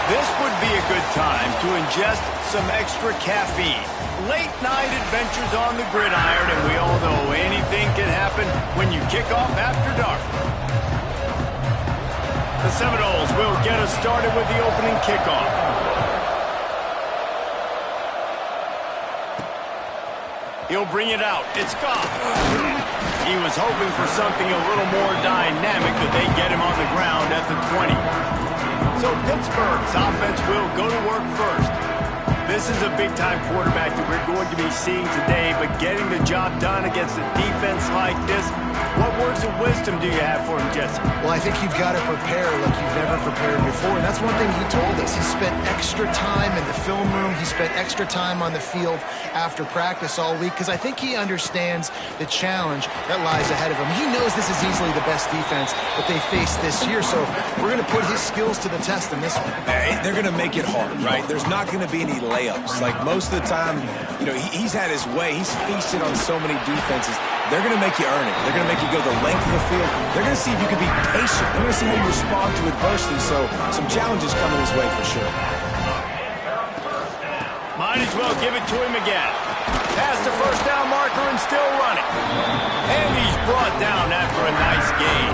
This would be a good time to ingest some extra caffeine. Late night adventures on the gridiron, and we all know anything can happen when you kick off after dark. The Seminoles will get us started with the opening kickoff. He'll bring it out. It's gone. He was hoping for something a little more dynamic, but they get him on the ground at the 20. So Pittsburgh's offense will go to work first. This is a big-time quarterback that we're going to be seeing today, but getting the job done against a defense like this, what words of wisdom do you have for him, Jesse? Well, I think you've got to prepare like you've never prepared before, and that's one thing he told us. He spent extra time in the film room. He spent extra time on the field after practice all week, because I think he understands the challenge that lies ahead of him. He knows this is easily the best defense that they faced this year, so we're going to put his skills to the test in this one. They're going to make it hard, right? There's not going to be any layups. Like most of the time, you know, he's had his way. He's feasted on so many defenses. They're going to make you earn it. They're going to make you go the length of the field. They're going to see if you can be patient. They're going to see how you respond to adversity. So some challenges coming his way for sure. Might as well give it to him again. Past the first down marker and still running. And he's brought down after a nice gain.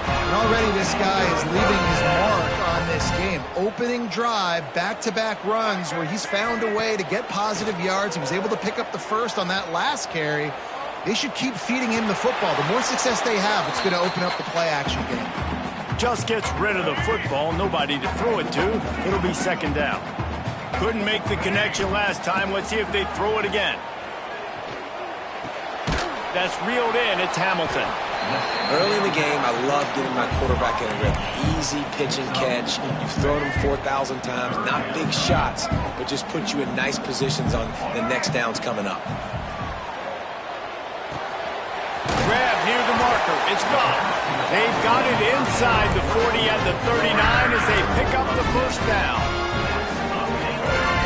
And already this guy is leaving his mark on this game. Opening drive, back-to-back runs where he's found a way to get positive yards. He was able to pick up the first on that last carry. They should keep feeding him the football. The more success they have, it's going to open up the play-action game. Just gets rid of the football, nobody to throw it to. It'll be second down. Couldn't make the connection last time. Let's see if they throw it again. That's reeled in. It's Hamilton. Early in the game, I love getting my quarterback in a rhythm. Easy pitch and catch. You've thrown him 4,000 times. Not big shots, but just put you in nice positions on the next downs coming up. Grab near the marker. It's gone. They've got it inside the 40 at the 39 as they pick up the first down.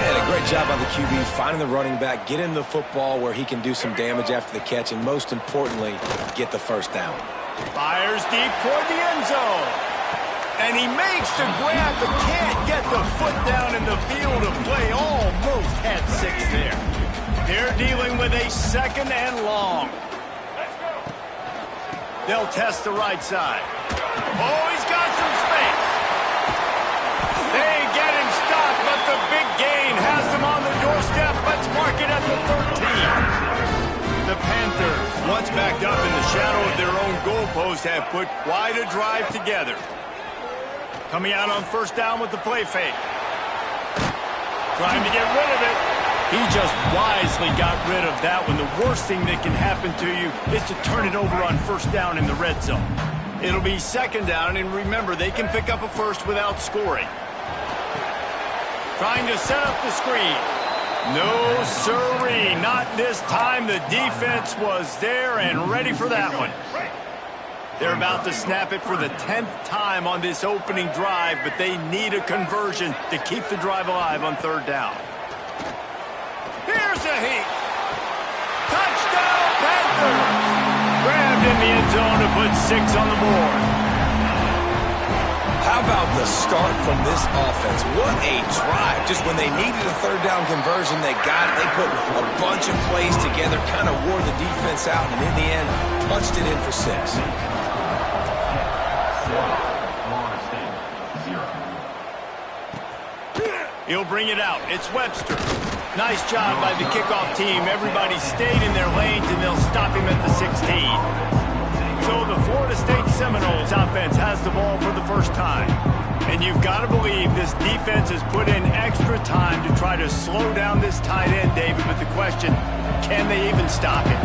And a great job by the QB finding the running back, getting the football where he can do some damage after the catch, and most importantly, get the first down. Fires deep toward the end zone. And he makes the grab, but can't get the foot down in the field of play. Almost had 6 there. They're dealing with a second and long. They'll test the right side. Oh, he's got some space. They get him stopped, but the big gain has them on the doorstep. Let's mark it at the 13. The Panthers, once backed up in the shadow of their own goalpost, have put quite a drive together. Coming out on first down with the play fake. Trying to get rid of it. He just wisely got rid of that one. The worst thing that can happen to you is to turn it over on first down in the red zone. It'll be second down, and remember, they can pick up a first without scoring. Trying to set up the screen. No, sirree, not this time. The defense was there and ready for that one. They're about to snap it for the 10th time on this opening drive, but they need a conversion to keep the drive alive on third down. Here's a heat. Touchdown, Panthers! Grabbed in the end zone to put 6 on the board. How about the start from this offense? What a drive. Just when they needed a third down conversion, they got it. They put a bunch of plays together, kind of wore the defense out, and in the end, punched it in for 6. He'll bring it out. It's Webster. Nice job by the kickoff team. Everybody stayed in their lanes, and they'll stop him at the 16. So the Florida State Seminoles offense has the ball for the first time. And you've got to believe this defense has put in extra time to try to slow down this tight end, David. But the question, can they even stop it?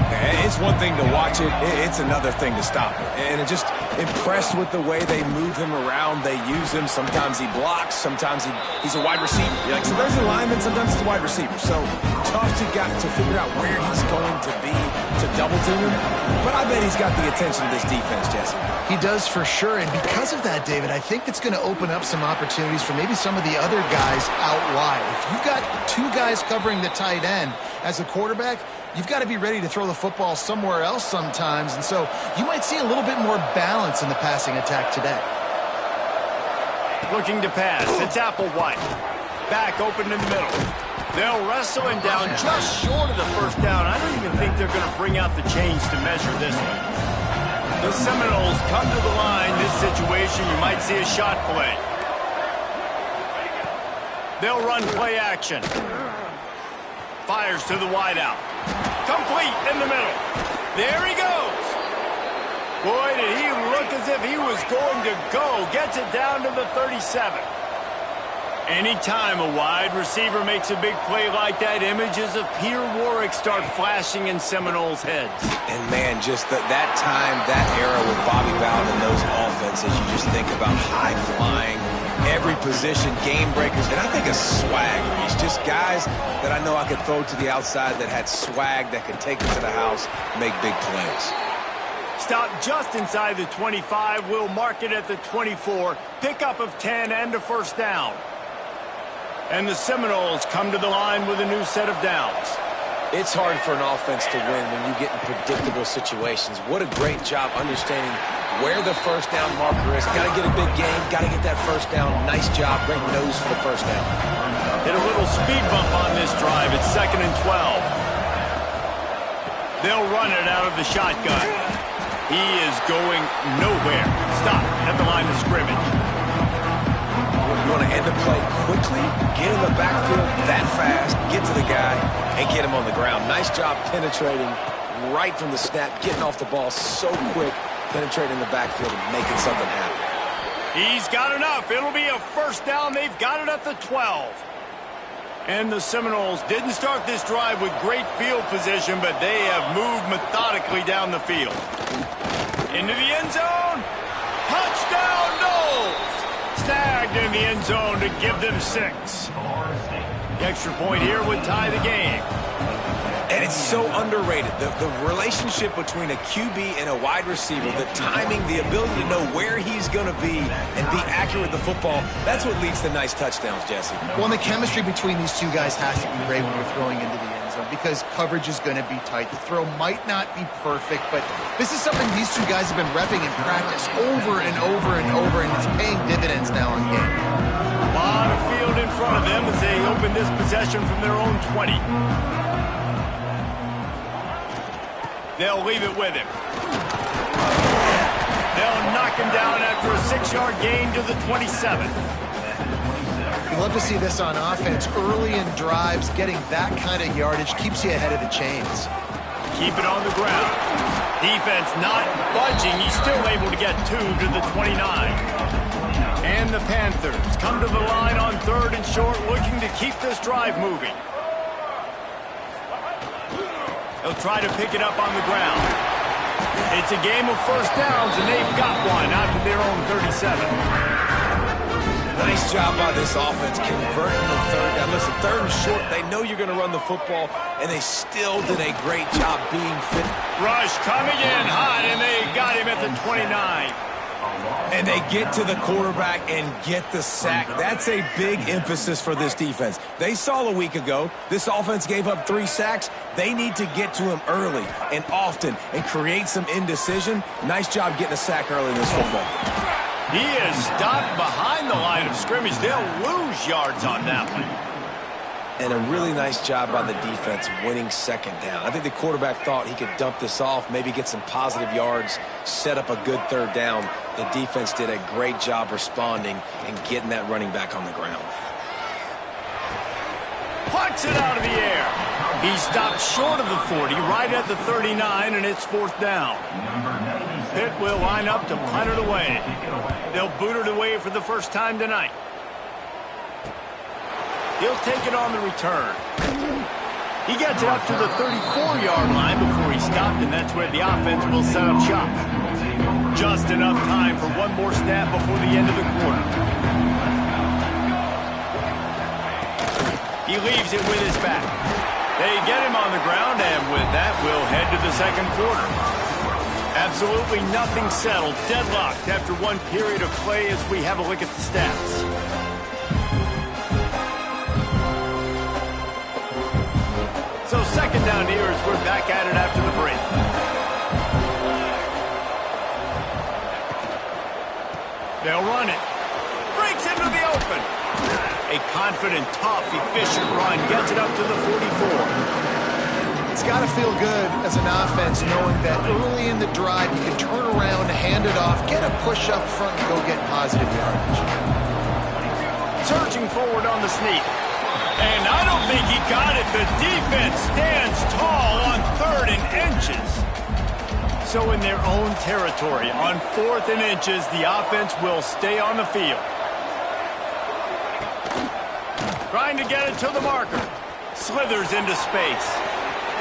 It's one thing to watch it. It's another thing to stop it. And just impressed with the way they move him around. They use him. Sometimes he blocks. Sometimes he's a wide receiver. You're like, sometimes he's a lineman. Sometimes he's a wide receiver. So tough to figure out where he's going to be to double team him. But I bet he's got the attention of this defense, Jesse. He does for sure, and because of that, David, I think it's going to open up some opportunities for maybe some of the other guys out wide. If you've got 2 guys covering the tight end as a quarterback, you've got to be ready to throw the football somewhere else sometimes, and so you might see a little bit more balance in the passing attack today. Looking to pass. It's Applewhite. Back open in the middle. They'll wrestle him down just short of the first down. I don't even think they're going to bring out the chains to measure this one. The Seminoles come to the line. This situation, you might see a shot play. They'll run play action. Fires to the wideout. Complete in the middle. There he goes. Boy, did he look as if he was going to go. Gets it down to the 37. Anytime a wide receiver makes a big play like that, images of Peter Warrick start flashing in Seminoles' heads. And, man, just that time, that era with Bobby Bowden and those offenses, you just think about high-flying, every position, game breakers, and I think of swag. It's just guys that I know I could throw to the outside that had swag that could take it to the house, make big plays. Stop just inside the 25. We'll mark it at the 24. Pickup of 10 and a first down. And the Seminoles come to the line with a new set of downs. It's hard for an offense to win when you get in predictable situations. What a great job understanding where the first down marker is. Got to get a big game. Got to get that first down. Nice job. Great nose for the first down. Hit a little speed bump on this drive. It's 2nd and 12. They'll run it out of the shotgun. He is going nowhere. Stop at the line of scrimmage. You want to end the play quickly, get in the backfield that fast, get to the guy, and get him on the ground. Nice job penetrating right from the snap, getting off the ball so quick, penetrating the backfield and making something happen. He's got enough. It'll be a first down. They've got it at the 12. And the Seminoles didn't start this drive with great field position, but they have moved methodically down the field. Into the end zone. Touchdown, Noles! Snagged in the end zone to give them 6. The extra point here would tie the game. And it's so underrated. The relationship between a QB and a wide receiver, the timing, the ability to know where he's going to be and be accurate with the football, that's what leads to nice touchdowns, Jesse. Well, and the chemistry between these two guys has to be great when you're throwing into the end zone because coverage is going to be tight. The throw might not be perfect, but this is something these two guys have been repping in practice over and over and over, and it's paying dividends now in game. A lot of field in front of them as they open this possession from their own 20. They'll leave it with him. They'll knock him down after a 6-yard gain to the 27. You love to see this on offense. Early in drives, getting that kind of yardage keeps you ahead of the chains. Keep it on the ground. Defense not budging. He's still able to get 2 to the 29. And the Panthers come to the line on 3rd and short, looking to keep this drive moving. They'll try to pick it up on the ground. It's a game of first downs, and they've got one out to their own 37. Nice job by this offense converting the 3rd down. Listen, 3rd and short, they know you're going to run the football, and they still did a great job being fit. Rush coming in hot, and they got him at the 29. And they get to the quarterback and get the sack. That's a big emphasis for this defense. They saw a week ago, this offense gave up 3 sacks. They need to get to him early and often and create some indecision. Nice job getting a sack early in this football. He is stopped behind the line of scrimmage. They'll lose yards on that one. And a really nice job by the defense winning 2nd down. I think the quarterback thought he could dump this off, maybe get some positive yards, set up a good 3rd down. The defense did a great job responding and getting that running back on the ground. Pucks it out of the air. He stopped short of the 40, right at the 39, and it's 4th down. Pitt will line up to punt it away. They'll boot it away for the first time tonight. He'll take it on the return. He gets it up to the 34-yard line before he stopped, and that's where the offense will set up shop. Just enough time for one more snap before the end of the quarter. He leaves it with his back. They get him on the ground, and with that, we'll head to the 2nd quarter. Absolutely nothing settled. Deadlocked after one period of play as we have a look at the stats. So 2nd down here as we're back at it after the break. They'll run it. Breaks it A confident, tough, efficient run gets it up to the 44. It's got to feel good as an offense knowing that early in the drive you can turn around, hand it off, get a push up front, and go get positive yardage. Surging forward on the sneak. And I don't think he got it. The defense stands tall on 3rd and inches. So in their own territory, on 4th and inches, the offense will stay on the field. Trying to get it to the marker. Slithers into space.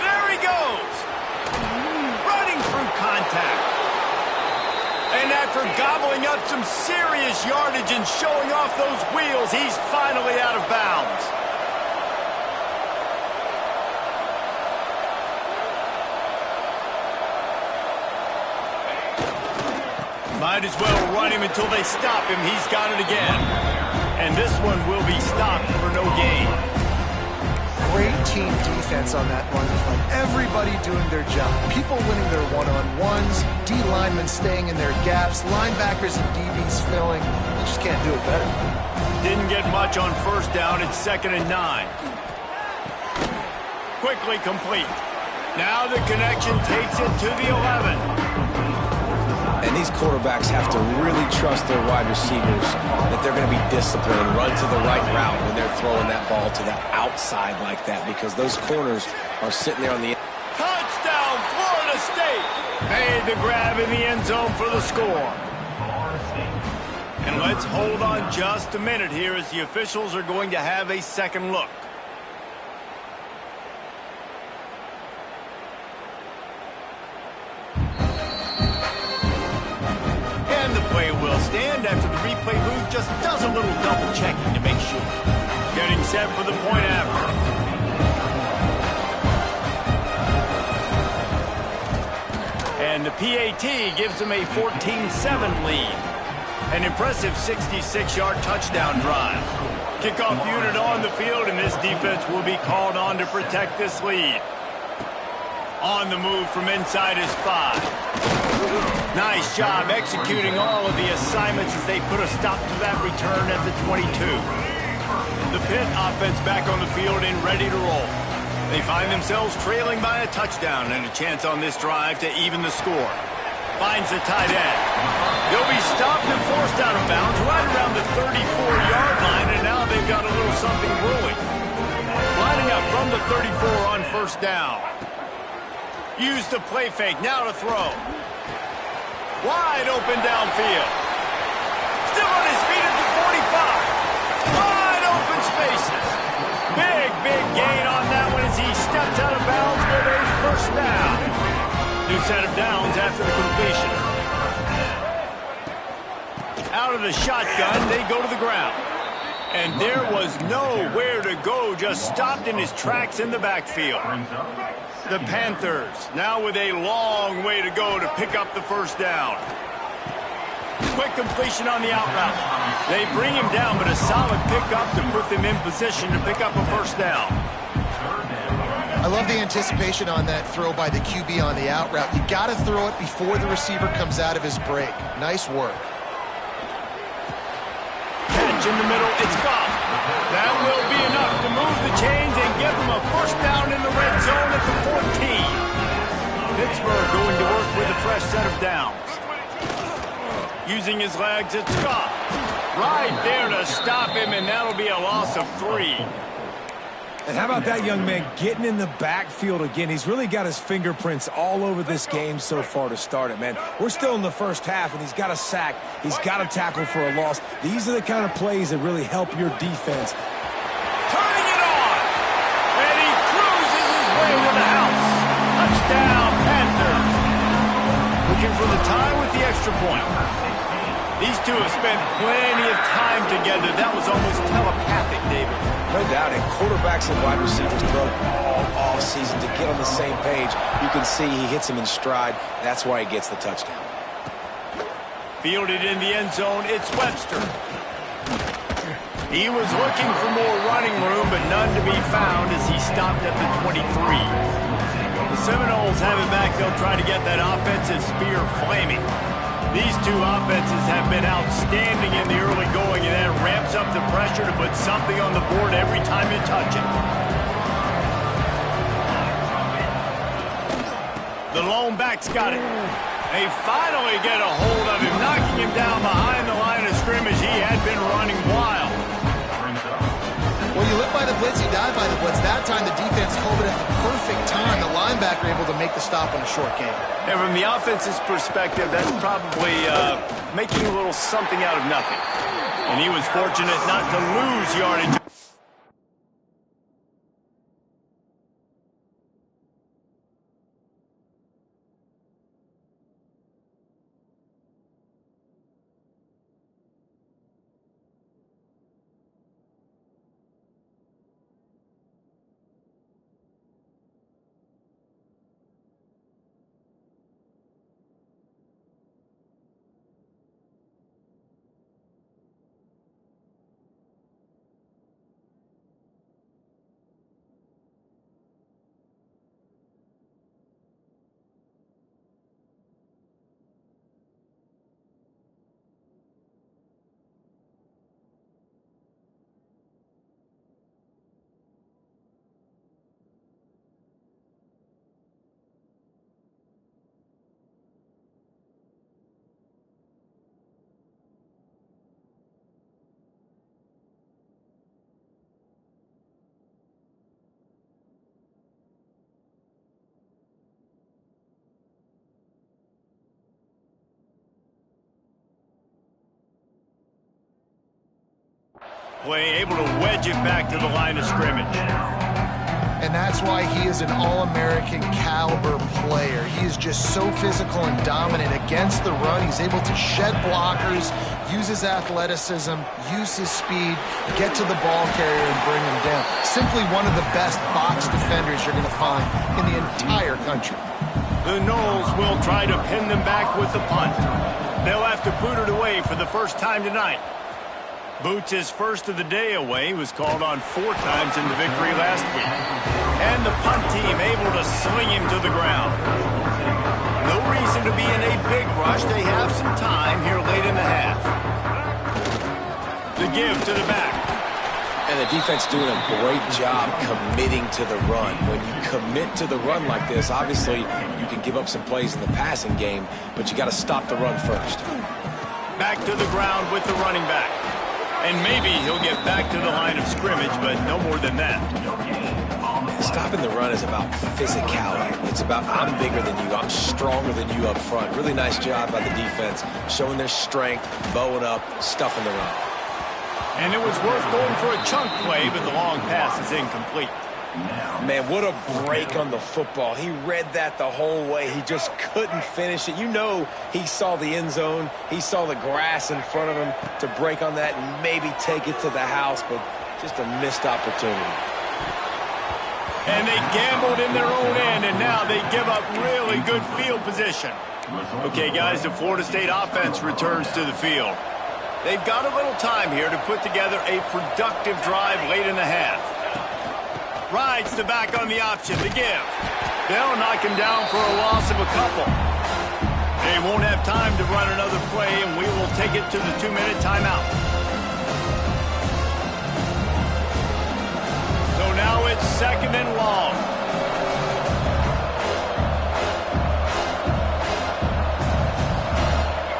There he goes. Running through contact. And after gobbling up some serious yardage and showing off those wheels, he's finally out of bounds. Might as well run him until they stop him. He's got it again. And this one will be stopped for no gain. Great team defense on that run play. Everybody doing their job. People winning their one-on-ones, D linemen staying in their gaps, linebackers and DBs filling. You just can't do it better. Didn't get much on 1st down. It's 2nd and 9. Quickly complete. Now the connection takes it to the 11. And these quarterbacks have to really trust their wide receivers that they're going to be disciplined and run to the right route when they're throwing that ball to the outside like that, because those corners are sitting there on the... Touchdown, Florida State! Made the grab in the end zone for the score. And let's hold on just a minute here as the officials are going to have a second look. Stand after the replay booth just does a little double checking to make sure. Getting set for the point after. And the PAT gives them a 14-7 lead. An impressive 66-yard touchdown drive. Kickoff unit on the field, and this defense will be called on to protect this lead. On the move from inside his 5. Nice job executing all of the assignments as they put a stop to that return at the 22. The Pitt offense back on the field and ready to roll. They find themselves trailing by a touchdown and a chance on this drive to even the score. Finds the tight end. They'll be stopped and forced out of bounds right around the 34-yard line, and now they've got a little something brewing. Lining up from the 34 on 1st down. Use the play fake, now to throw. Wide open downfield. Still on his feet at the 45. Wide open spaces. Big gain on that one as he steps out of bounds with a 1st down. New set of downs after the completion. Out of the shotgun, they go to the ground. And there was nowhere to go, just stopped in his tracks in the backfield. The Panthers now with a long way to go to pick up the 1st down. Quick completion on the out route. They bring him down, but a solid pickup to put them in position to pick up a 1st down. I love the anticipation on that throw by the QB on the out route. You got to throw it before the receiver comes out of his break. Nice work. Catch in the middle, it's gone. That will be enough to move the chains and give them a 1st down in the red zone at the 14. Pittsburgh going to work with a fresh set of downs. Using his legs, it's Scott. Right there to stop him, and that'll be a loss of 3. And how about that young man getting in the backfield again? He's really got his fingerprints all over this game so far to start it, man. We're still in the 1st half, and he's got a sack. He's got a tackle for a loss. These are the kind of plays that really help your defense. Turning it on! And he cruises his way to the house. Touchdown, Panthers. Looking for the tie with the extra point. These two have spent plenty of time together. That was almost telepathic, David. No doubt, and quarterbacks and wide receivers throw all offseason to get on the same page. You can see he hits him in stride. That's why he gets the touchdown. Fielded in the end zone, it's Webster. He was looking for more running room, but none to be found as he stopped at the 23. The Seminoles have it back. They'll try to get that offensive spear flaming. These two offenses have been outstanding in the early going, and that ramps up the pressure to put something on the board every time you touch it. The lone back's got it. They finally get a hold of him, knocking him down behind the line of scrimmage. He had been running wild. Well, you live by the blitz, you die by the blitz. That time the defense called it at the perfect time. The linebacker able to make the stop on a short game. And from the offense's perspective, that's probably making a little something out of nothing. And he was fortunate not to lose yardage. Play able to wedge it back to the line of scrimmage. And that's why he is an All-American caliber player. He is just so physical and dominant against the run. He's able to shed blockers, use his athleticism, use his speed, get to the ball carrier and bring him down. Simply one of the best box defenders you're going to find in the entire country. The Noles will try to pin them back with the punt. They'll have to boot it away for the first time tonight. Boots his first of the day away. Was called on 4 times in the victory last week. And the punt team able to sling him to the ground. No reason to be in a big rush. They have some time here late in the half. The give to the back. And the defense doing a great job committing to the run. When you commit to the run like this, obviously you can give up some plays in the passing game, but you got to stop the run first. Back to the ground with the running back. And maybe he'll get back to the line of scrimmage, but no more than that. Stopping the run is about physicality. It's about I'm bigger than you, I'm stronger than you up front. Really nice job by the defense, showing their strength, bowing up, stuffing the run. And it was worth going for a chunk play, but the long pass is incomplete. Man, what a break on the football. He read that the whole way. He just couldn't finish it. You know he saw the end zone. He saw the grass in front of him to break on that and maybe take it to the house, but just a missed opportunity. And they gambled in their own end, and now they give up really good field position. Okay, guys, the Florida State offense returns to the field. They've got a little time here to put together a productive drive late in the half. Rides the back on the option, the give. They'll knock him down for a loss of a couple. They won't have time to run another play, and we will take it to the 2-minute timeout. So now it's 2nd and long.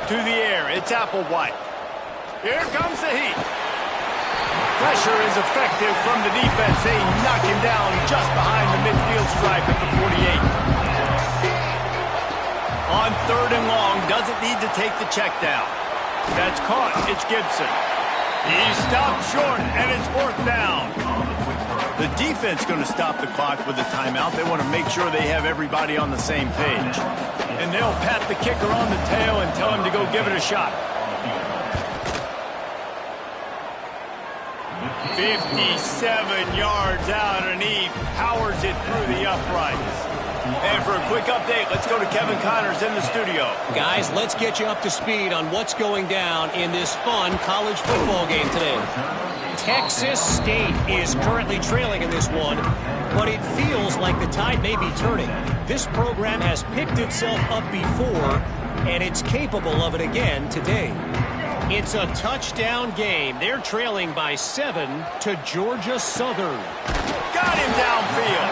To the air, it's Applewhite. Here comes the heat. Pressure is effective from the defense. They knock him down just behind the midfield stripe at the 48. On 3rd and long, doesn't need to take the check down. That's caught. It's Gibson. He stopped short, and it's 4th down. The defense going to stop the clock with a timeout. They want to make sure they have everybody on the same page. And they'll pat the kicker on the tail and tell him to go give it a shot. 57 yards out, and he powers it through the uprights. And for a quick update, let's go to Kevin Connors in the studio. Guys, let's get you up to speed on what's going down in this fun college football game today. Texas State is currently trailing in this one, but it feels like the tide may be turning. This program has picked itself up before, and it's capable of it again today. It's a touchdown game. They're trailing by 7 to Georgia Southern. Got him downfield.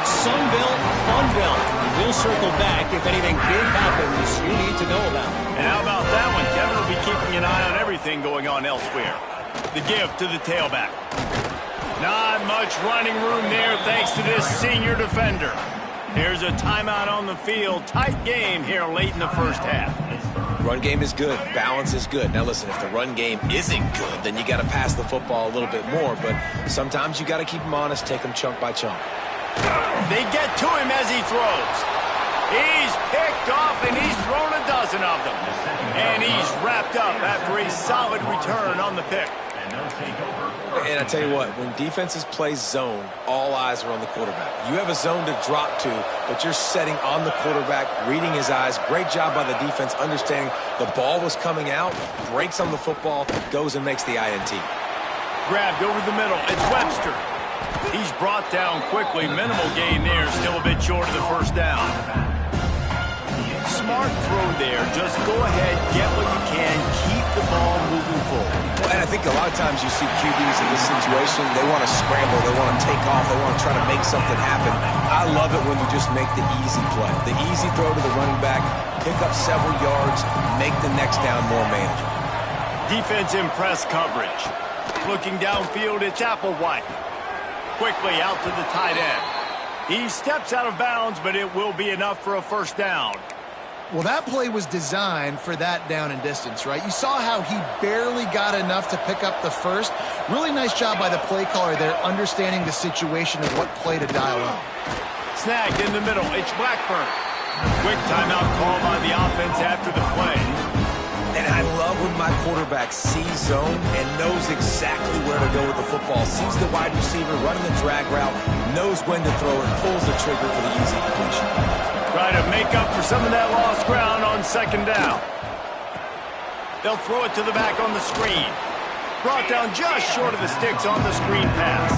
Sunbelt, Funbelt. We'll circle back if anything big happens you need to know about. And how about that one? Kevin will be keeping an eye on everything going on elsewhere. The give to the tailback. Not much running room there thanks to this senior defender. Here's a timeout on the field. Tight game here late in the first half. Run game is good. Balance is good. Now, listen, if the run game isn't good, then you got to pass the football a little bit more. But sometimes you got to keep them honest, take them chunk by chunk. They get to him as he throws. He's picked off, and he's thrown a dozen of them. And he's wrapped up after a solid return on the pick. And I tell you what, when defenses play zone, all eyes are on the quarterback. You have a zone to drop to, but you're setting on the quarterback, reading his eyes. Great job by the defense, understanding the ball was coming out, breaks on the football, goes and makes the INT. Grabbed over the middle. It's Webster. He's brought down quickly. Minimal gain there. Still a bit short of the first down. Smart throw there. Just go ahead, get what you can, keep the ball moving forward. Well, and I think a lot of times you see QBs in this situation, they want to scramble, they want to take off, they want to try to make something happen. I love it when you just make the easy play. The easy throw to the running back, pick up several yards, make the next down more manageable. Defense in press coverage. Looking downfield, it's Applewhite. Quickly out to the tight end. He steps out of bounds, but it will be enough for a first down. Well, that play was designed for that down and distance, right? You saw how he barely got enough to pick up the first. Really nice job by the play caller there, understanding the situation and what play to dial up. Snagged in the middle. It's Blackburn. Quick timeout call by the offense after the play. And I love when my quarterback sees zone and knows exactly where to go with the football. Sees the wide receiver running the drag route, knows when to throw it, pulls the trigger for the easy completion. Try to make up for some of that lost ground on second down. They'll throw it to the back on the screen. Brought down just short of the sticks on the screen pass.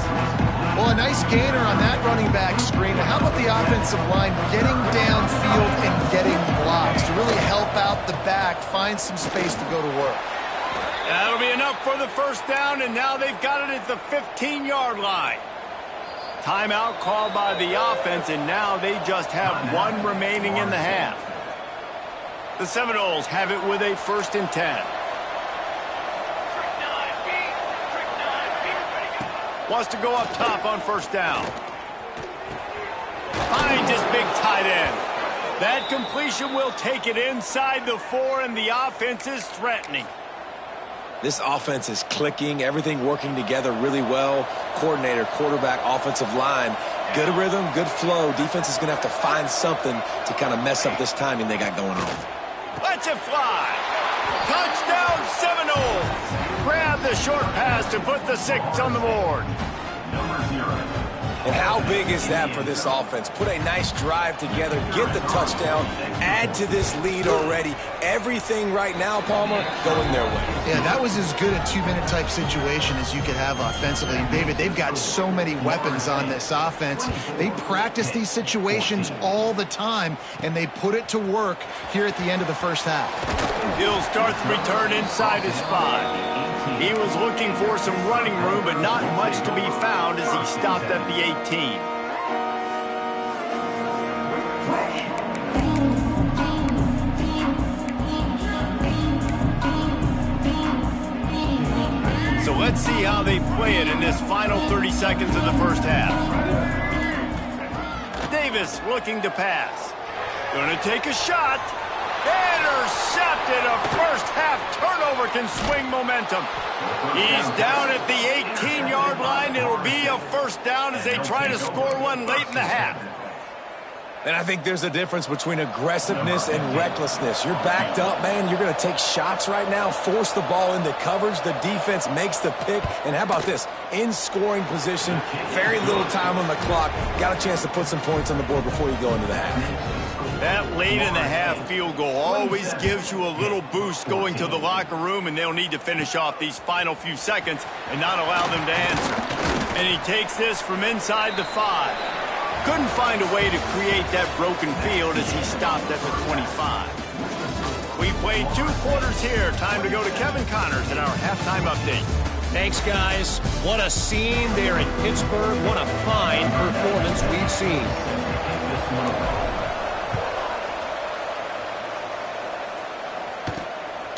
Well, a nice gainer on that running back screen. How about the offensive line getting downfield and getting blocks to really help out the back, find some space to go to work? That'll be enough for the first down, and now they've got it at the 15-yard line. Timeout called by the offense, and now they just have one remaining in the half. The Seminoles have it with a 1st and 10. Wants to go up top on first down. Finds his big tight end. That completion will take it inside the 4, and the offense is threatening. This offense is clicking, everything working together really well. Coordinator, quarterback, offensive line. Good rhythm, good flow. Defense is going to have to find something to kind of mess up this timing they got going on. Let's it fly. Touchdown Seminoles. Grab the short pass to put the 6 on the board. And how big is that for this offense? Put a nice drive together, get the touchdown, add to this lead already. Everything right now, Palmer, going their way. Yeah, that was as good a 2-minute type situation as you could have offensively. And David, they've got so many weapons on this offense. They practice these situations all the time, and they put it to work here at the end of the first half. He'll start the return inside his 5. He was looking for some running room, but not much to be found as he stopped at the 18. So let's see how they play it in this final 30 seconds of the first half. Davis looking to pass. Gonna take a shot. Intercepted. A first half turnover can swing momentum. He's down at the 18-yard line. It'll be a first down as they try to score one late in the half. And I think there's a difference between aggressiveness and recklessness. You're backed up, man. You're going to take shots right now, force the ball into coverage. The defense makes the pick. And how about this? In scoring position, very little time on the clock. Got a chance to put some points on the board before you go into the half. That late in the half field goal always gives you a little boost going to the locker room, and they'll need to finish off these final few seconds and not allow them to answer. And he takes this from inside the 5. Couldn't find a way to create that broken field as he stopped at the 25. We played 2 quarters here. Time to go to Kevin Connors in our halftime update. Thanks, guys. What a scene there in Pittsburgh. What a fine performance we've seen.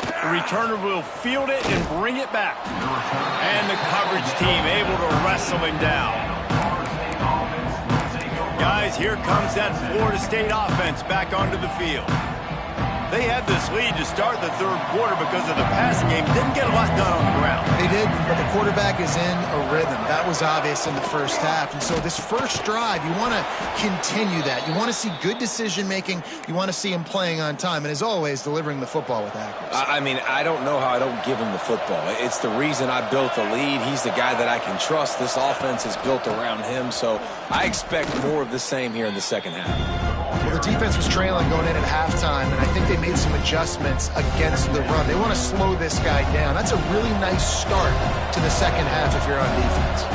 The returner will field it and bring it back. And the coverage team able to wrestle him down. Guys, here comes that Florida State offense back onto the field. They had this lead to start the 3rd quarter because of the passing game. Didn't get a lot done on the ground. They did, but the quarterback is in a rhythm. That was obvious in the first half. And so this first drive, you want to continue that. You want to see good decision-making. You want to see him playing on time. And as always, delivering the football with accuracy. I mean, I don't know how I don't give him the football. It's the reason I built the lead. He's the guy that I can trust. This offense is built around him. So I expect more of the same here in the second half. Well, the defense was trailing going in at halftime, and I think they made some adjustments against the run. They want to slow this guy down. That's a really nice start to the second half if you're on defense.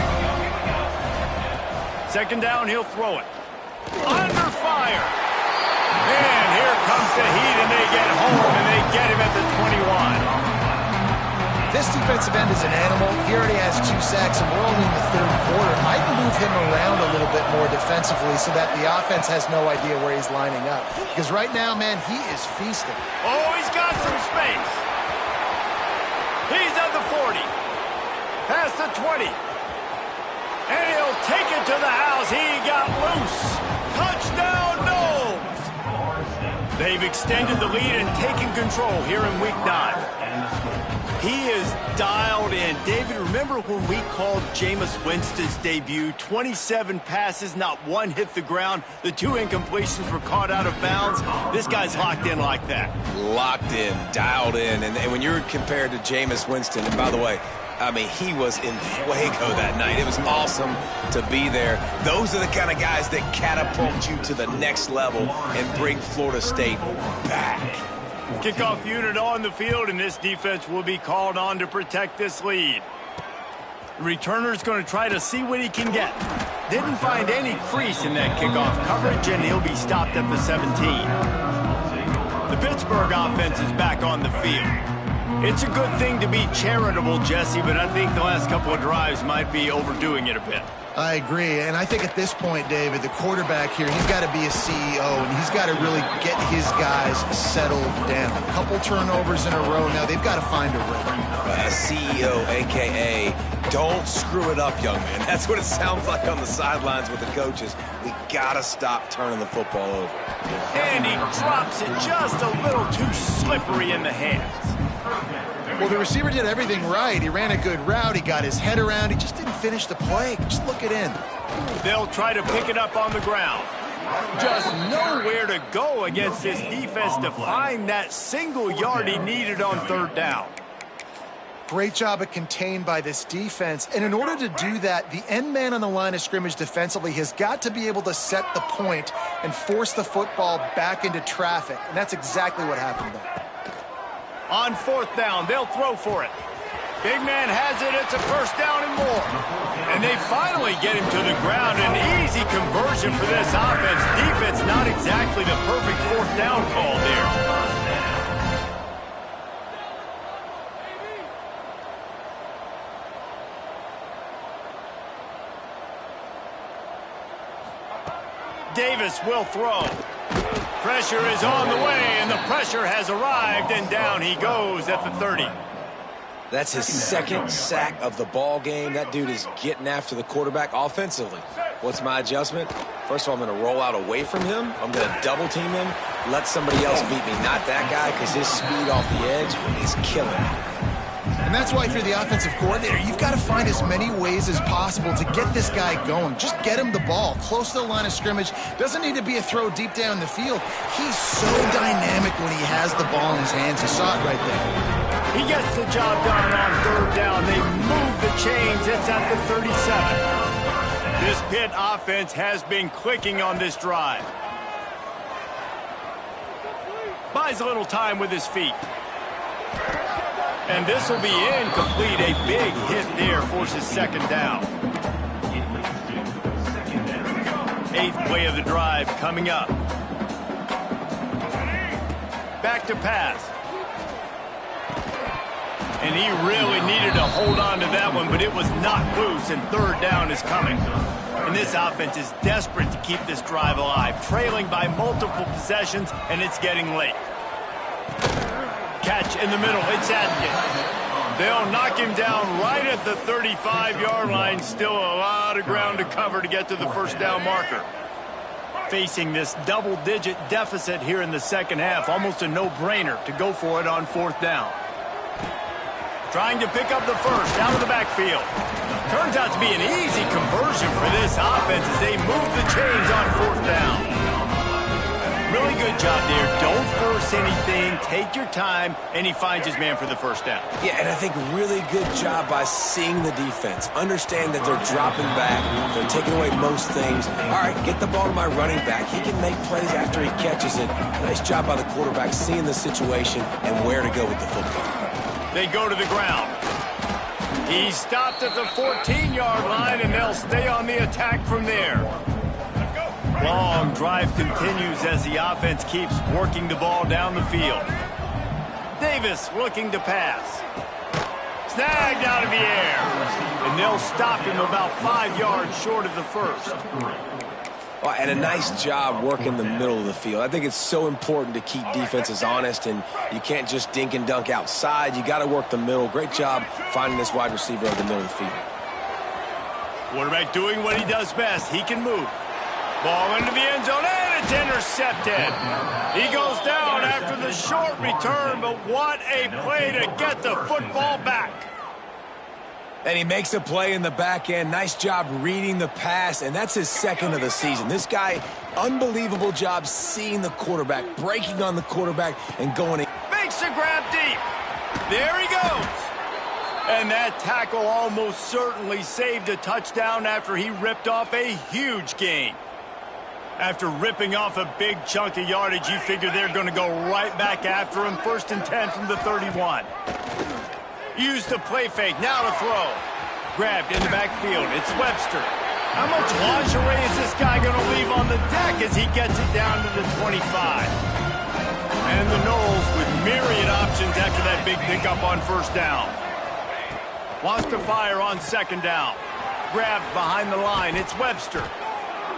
Second down, he'll throw it. Under fire. And here comes the heat, and they get home, and they get him at the 21. This defensive end is an animal. He already has 2 sacks, and we're only in the 3rd quarter. I'd move him around a little bit more defensively so that the offense has no idea where he's lining up. Because right now, man, he is feasting. Oh, he's got some space. He's at the 40. Past the 20. And he'll take it to the house. He got loose. Touchdown, Knowles. They've extended the lead and taken control here in Week 9. He is dialed in. David, remember when we called Jameis Winston's debut? 27 passes, not one hit the ground. The 2 incompletions were caught out of bounds. This guy's locked in like that. Locked in, dialed in. And when you're compared to Jameis Winston, and by the way, I mean, he was in fuego that night. It was awesome to be there. Those are the kind of guys that catapult you to the next level and bring Florida State back. Kickoff unit on the field, and this defense will be called on to protect this lead. The returner's going to try to see what he can get. Didn't find any crease in that kickoff coverage, and he'll be stopped at the 17. The Pittsburgh offense is back on the field. It's a good thing to be charitable, Jesse, but I think the last couple of drives might be overdoing it a bit. I agree, and I think at this point, David, the quarterback here, he's got to be a CEO, and he's got to really get his guys settled down. A couple turnovers in a row now. They've got to find a rhythm. CEO, a.k.a. don't screw it up, young man. That's what it sounds like on the sidelines with the coaches. We got to stop turning the football over. And he drops it just a little too slippery in the hands. Well, the receiver did everything right. He ran a good route. He got his head around. He just didn't finish the play. Just look it in. They'll try to pick it up on the ground. Just nowhere to go against this defense to find that single yard he needed on 3rd down. Great job at contained by this defense. And in order to do that, the end man on the line of scrimmage defensively has got to be able to set the point and force the football back into traffic. And that's exactly what happened there. On 4th down, they'll throw for it. Big man has it. It's a 1st down and more. And they finally get him to the ground. An easy conversion for this offense. Defense not exactly the perfect 4th down call there. Davis will throw. Pressure is on the way, and the pressure has arrived, and down he goes at the 30. That's his 2nd sack of the ball game. That dude is getting after the quarterback offensively. What's my adjustment? First of all, I'm going to roll out away from him. I'm going to double team him, let somebody else beat me, not that guy, because his speed off the edge is killing me. And that's why if you're the offensive coordinator, you've got to find as many ways as possible to get this guy going. Just get him the ball close to the line of scrimmage. Doesn't need to be a throw deep down the field. He's so dynamic when he has the ball in his hands. You saw it right there. He gets the job done on 3rd down. They move the chains. It's at the 37. This Pitt offense has been clicking on this drive. Buys a little time with his feet. And this will be incomplete. A big hit there forces 2nd down. Eighth play of the drive coming up. Back to pass. And he really needed to hold on to that one, but it was knocked loose, and third down is coming. And this offense is desperate to keep this drive alive, trailing by multiple possessions, and it's getting late. Catch in the middle. It's Adkins. They'll knock him down right at the 35-yard line. Still a lot of ground to cover to get to the first down marker. Facing this double-digit deficit here in the second half, almost a no-brainer to go for it on fourth down. Trying to pick up the first out of the backfield. Turns out to be an easy conversion for this offense as they move the chains on fourth down. Really good job there. Don't force anything. Take your time, and he finds his man for the first down. Yeah, and I think really good job by seeing the defense. Understand that they're dropping back. They're taking away most things. All right, get the ball to my running back. He can make plays after he catches it. Nice job by the quarterback seeing the situation and where to go with the football. They go to the ground. He stopped at the 14-yard line, and they'll stay on the attack from there. Long drive continues as the offense keeps working the ball down the field. Davis looking to pass. Snagged out of the air. And they'll stop him about 5 yards short of the first. Well, and a nice job working the middle of the field. I think it's so important to keep defenses honest, and you can't just dink and dunk outside. You got to work the middle. Great job finding this wide receiver over the middle of the field. Quarterback doing what he does best. He can move. Ball into the end zone, and it's intercepted. He goes down after the short return, but what a play to get the football back. And he makes a play in the back end. Nice job reading the pass, and that's his second of the season. This guy, unbelievable job seeing the quarterback, breaking on the quarterback, and going in. Makes a grab deep. There he goes. And that tackle almost certainly saved a touchdown after he ripped off a huge gain. After ripping off a big chunk of yardage, you figure they're going to go right back after him. 1st and 10 from the 31. Use the play fake. Now to throw. Grabbed in the backfield. It's Webster. How much lingerie is this guy going to leave on the deck as he gets it down to the 25? And the Knowles with myriad options after that big pickup on first down. Wants to fire on second down. Grabbed behind the line. It's Webster.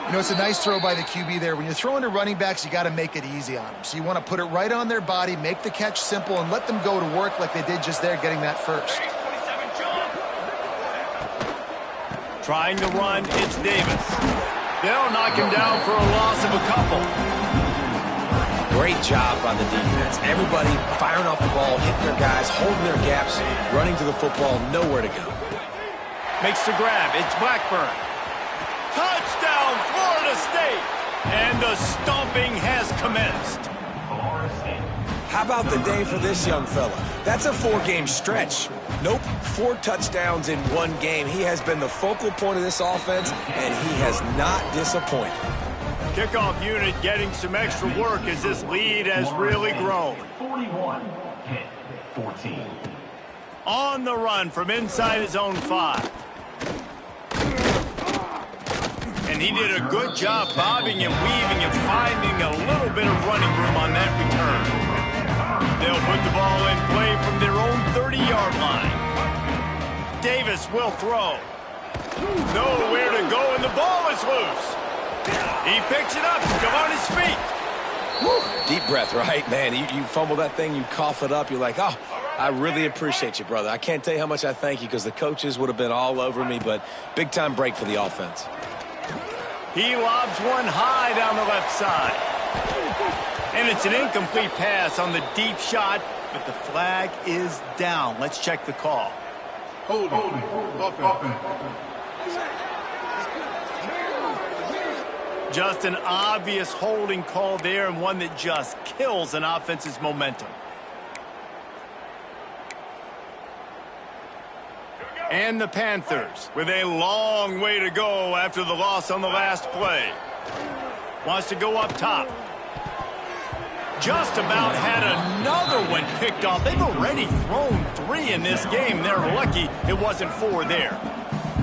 You know, it's a nice throw by the QB there. When you're throwing to running backs, you got to make it easy on them. So you want to put it right on their body, make the catch simple, and let them go to work like they did just there, getting that first. Trying to run, it's Davis. They'll knock him down for a loss of a couple. Great job by the defense. Everybody firing off the ball, hitting their guys, holding their gaps, running to the football, nowhere to go. Makes the grab, it's Blackburn. Touchdown, Florida State! And the stomping has commenced. How about the day for this young fella? That's a 4-game stretch. Nope, 4 touchdowns in 1 game. He has been the focal point of this offense, and he has not disappointed. Kickoff unit getting some extra work as this lead has really grown. 41, Pitt, 14. On the run from inside his own 5. And he did a good job bobbing and weaving and finding a little bit of running room on that return. They'll put the ball in play from their own 30-yard line. Davis will throw. Nowhere to go, and the ball is loose. He picks it up, still on his feet. Woo. Deep breath, right? Man, you fumble that thing, you cough it up, you're like, oh, I really appreciate you, brother. I can't tell you how much I thank you because the coaches would have been all over me, but big-time break for the offense. He lobs one high down the left side. And it's an incomplete pass on the deep shot, but the flag is down. Let's check the call. Holding. Just an obvious holding call there, and one that just kills an offense's momentum. And the Panthers with a long way to go after the loss on the last play. Wants to go up top. Just about had another one picked off. They've already thrown 3 in this game. They're lucky it wasn't 4 there.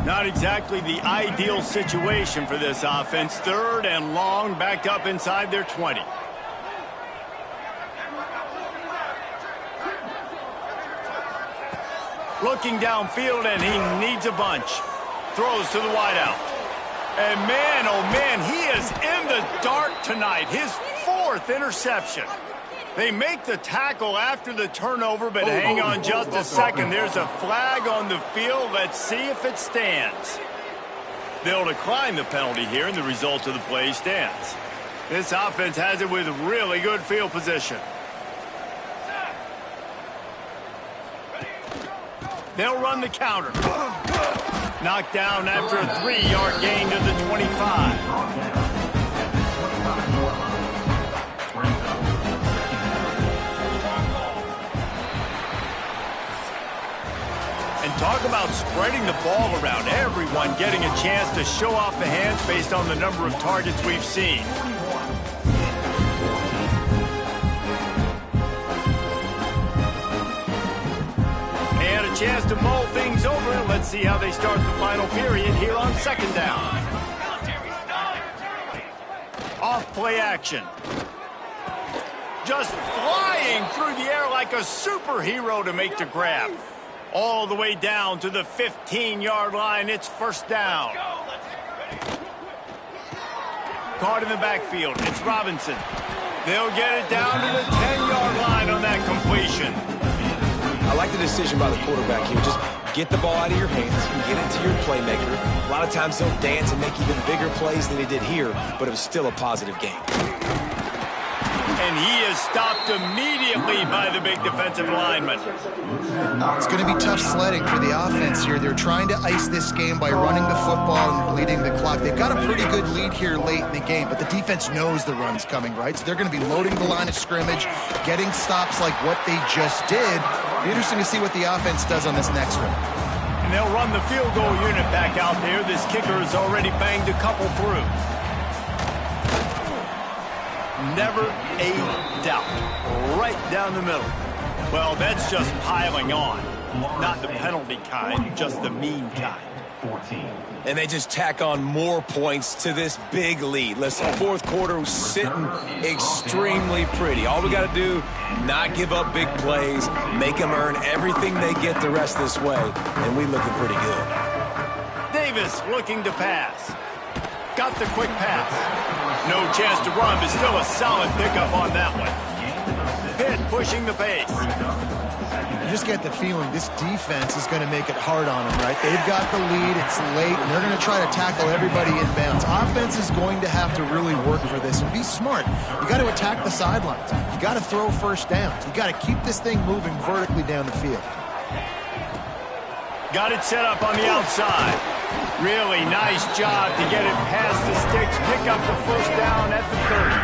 Not exactly the ideal situation for this offense. 3rd and long, backed up inside their 20. Looking downfield, and he needs a bunch. Throws to the wideout. And man, oh man, he is in the dark tonight. His 4th interception. They make the tackle after the turnover, but hang on just a second. There's a flag on the field. Let's see if it stands. They'll decline the penalty here, and the result of the play stands. This offense has it with really good field position. They'll run the counter. Knocked down after a 3-yard gain to the 25. And talk about spreading the ball around. Everyone getting a chance to show off the hands based on the number of targets we've seen. They had a chance to mull things over. Let's see how they start the final period here on 2nd down. Off play action. Just flying through the air like a superhero to make the grab. All the way down to the 15-yard line. It's 1st down. Caught in the backfield. It's Robinson. They'll get it down to the 10-yard line on that completion. I like the decision by the quarterback here. Just get the ball out of your hands and get it to your playmaker. A lot of times he'll dance and make even bigger plays than he did here, but it was still a positive game. And he is stopped immediately by the big defensive lineman. It's going to be tough sledding for the offense here. They're trying to ice this game by running the football and bleeding the clock. They've got a pretty good lead here late in the game, but the defense knows the run's coming, right? So they're going to be loading the line of scrimmage, getting stops like what they just did. It'll be interesting to see what the offense does on this next one. And they'll run the field goal unit back out there. This kicker has already banged a couple through. Never a doubt. Right down the middle. Well, that's just piling on. Not the penalty kind, just the mean kind. 14. And they just tack on more points to this big lead. Listen, 4th quarter was sitting extremely pretty. All we got to do, not give up big plays, make them earn everything they get the rest this way, and we looking pretty good. Davis looking to pass. Got the quick pass. No chance to run, but still a solid pickup on that one. Pitt pushing the pace. You just get the feeling this defense is going to make it hard on them, right? They've got the lead, it's late, and they're going to try to tackle everybody in bounds. Offense is going to have to really work for this and be smart. You got to attack the sidelines. You got to throw 1st downs. You got to keep this thing moving vertically down the field. Got it set up on the outside. Really nice job to get it past the sticks. Pick up the 1st down at the 30.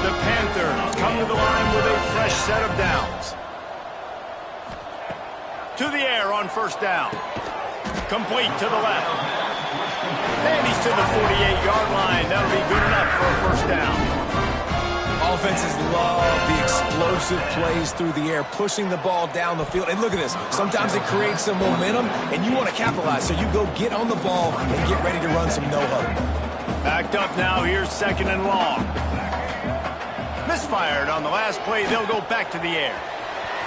The Panthers come to the line with a fresh set of downs. To the air on 1st down. Complete to the left. And he's to the 48-yard line. That'll be good enough for a 1st down. Offenses love the explosive plays through the air, pushing the ball down the field. And look at this. Sometimes it creates some momentum, and you want to capitalize. So you go get on the ball and get ready to run some no-huddle. Backed up now. Here's 2nd and long. Misfired on the last play. They'll go back to the air.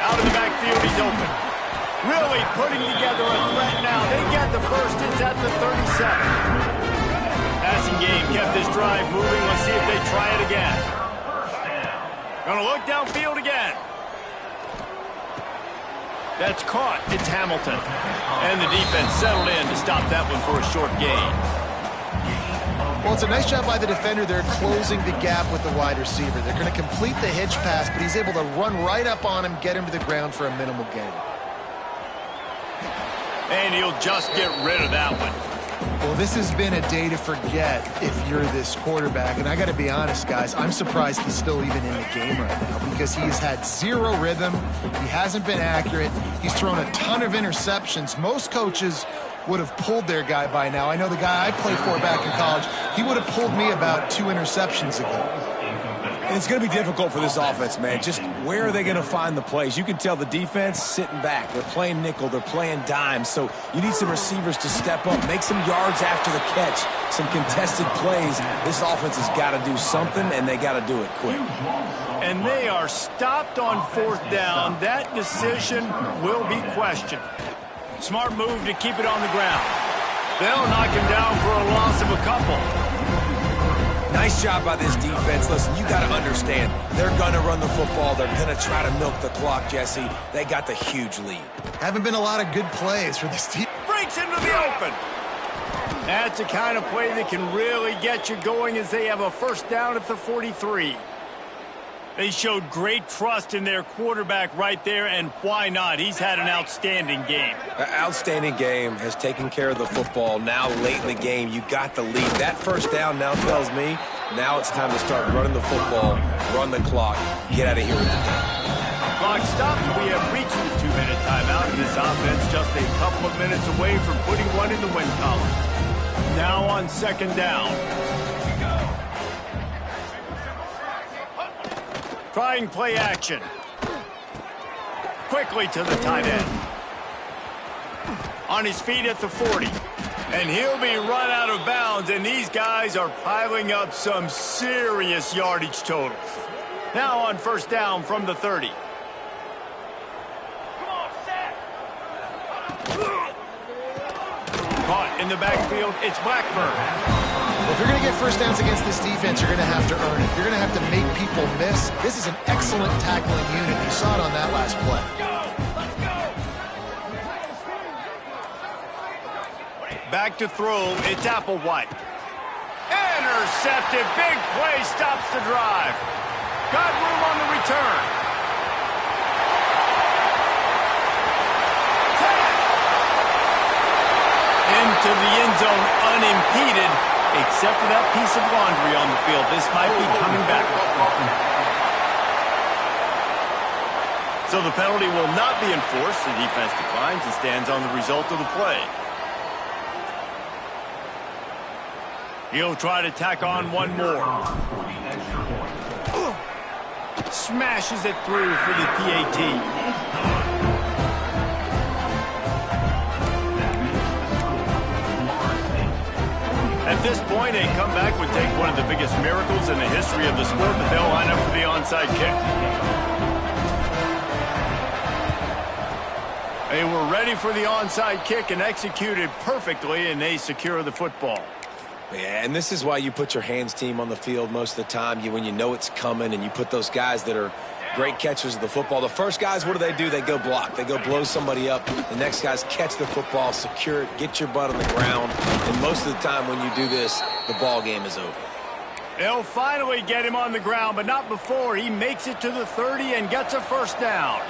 Out of the backfield, he's open. Really putting together a threat now. They get the 1st. It's at the 37. Passing game kept this drive moving. Let's see if they try it again. Gonna look downfield again. That's caught. It's Hamilton. And the defense settled in to stop that one for a short gain. Well, it's a nice job by the defender. They're closing the gap with the wide receiver. They're going to complete the hitch pass, but he's able to run right up on him, get him to the ground for a minimal gain. And he'll just get rid of that one. Well, this has been a day to forget if you're this quarterback. And I got to be honest, guys, I'm surprised he's still even in the game right now because he's had zero rhythm. He hasn't been accurate. He's thrown a ton of interceptions. Most coaches would have pulled their guy by now. I know the guy I played for back in college, he would have pulled me about 2 interceptions ago. And it's going to be difficult for this offense, man. Just where are they going to find the plays? You can tell the defense sitting back. They're playing nickel. They're playing dime. So you need some receivers to step up, make some yards after the catch, some contested plays. This offense has got to do something, and they got to do it quick. And they are stopped on 4th down. That decision will be questioned. Smart move to keep it on the ground. They'll knock him down for a loss of a couple. Nice job by this defense. Listen, you got to understand, they're going to run the football. They're going to try to milk the clock, Jesse. They got the huge lead. Haven't been a lot of good plays for this team. Breaks into the open. That's the kind of play that can really get you going as they have a 1st down at the 43. They showed great trust in their quarterback right there, and why not? He's had an outstanding game. Outstanding game, has taken care of the football. Now late in the game, you got the lead. That 1st down now tells me now it's time to start running the football, run the clock, get out of here with the game. Clock stops. We have reached the 2-minute timeout, and this offense just a couple of minutes away from putting one in the win column. Now on 2nd down. Trying play action. Quickly to the tight end. On his feet at the 40. And he'll be run out of bounds, and these guys are piling up some serious yardage totals. Now on 1st down from the 30. Caught in the backfield, it's Blackburn. If you're going to get 1st downs against this defense, you're going to have to earn it. You're going to have to make people miss. This is an excellent tackling unit. You saw it on that last play. Back to throw, it's Applewhite. Intercepted, big play, stops the drive. Got room on the return. Into the end zone unimpeded, except for that piece of laundry on the field. This might be coming back. So the penalty will not be enforced. The defense declines and stands on the result of the play. He'll try to tack on one more. Smashes it through for the PAT. At this point, a comeback would take one of the biggest miracles in the history of the sport, but they'll line up for the onside kick. They were ready for the onside kick and executed perfectly, and they secure the football. Yeah, and this is why you put your hands team on the field most of the time. When you know it's coming, and you put those guys that are great catchers of the football. The first guys, what do? They go block. They go blow somebody up. The next guys catch the football, secure it, get your butt on the ground. And most of the time when you do this, the ball game is over. They'll finally get him on the ground, but not before he makes it to the 30 and gets a 1st down.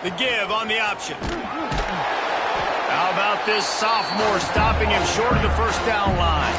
The give on the option. How about this sophomore stopping him short of the 1st down line?